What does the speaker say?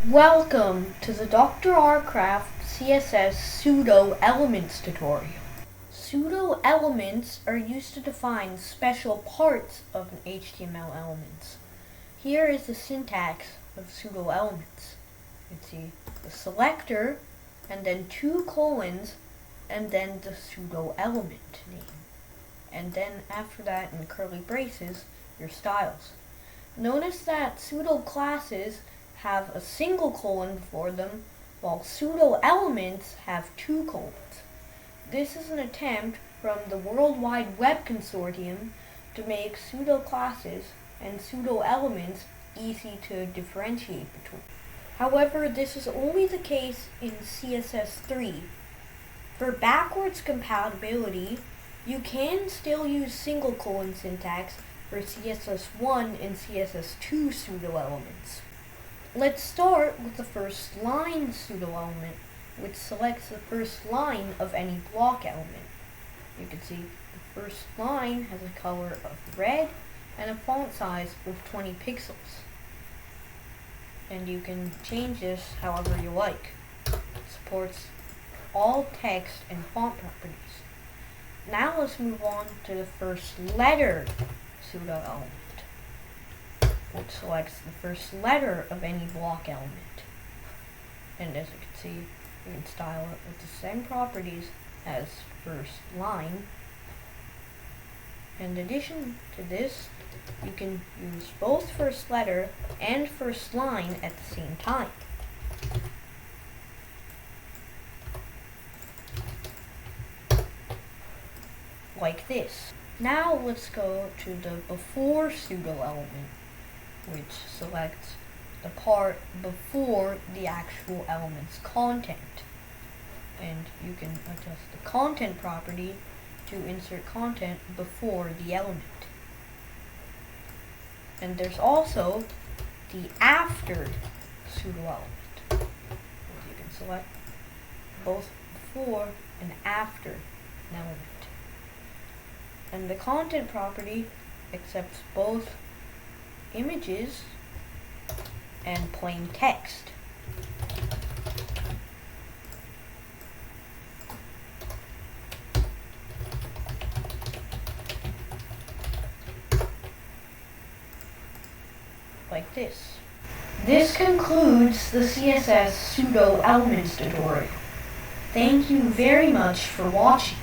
Welcome to the Dr. R. Craft CSS pseudo-elements tutorial. Pseudo-elements are used to define special parts of an HTML element. Here is the syntax of pseudo-elements. You can see the selector, and then 2 colons, and then the pseudo-element name. And then after that, in curly braces, your styles. Notice that pseudo-classes have a single colon before them, while pseudo-elements have 2 colons. This is an attempt from the World Wide Web Consortium to make pseudo-classes and pseudo-elements easy to differentiate between. However, this is only the case in CSS 3. For backwards compatibility, you can still use single colon syntax for CSS 1 and CSS 2 pseudo-elements. Let's start with the first line pseudo-element, which selects the first line of any block element. You can see the first line has a color of red and a font size of 20 pixels. And you can change this however you like. It supports all text and font properties. Now let's move on to the first letter pseudo-element, which selects the first letter of any block element. And as you can see, you can style it with the same properties as first line. In addition to this, you can use both first letter and first line at the same time. Like this. Now let's go to the before pseudo-element, which selects the part before the actual element's content. And you can adjust the content property to insert content before the element. And there's also the after pseudo-element. You can select both before and after an element. And the content property accepts both images and plain text. Like this. This concludes the CSS pseudo-elements tutorial. Thank you very much for watching.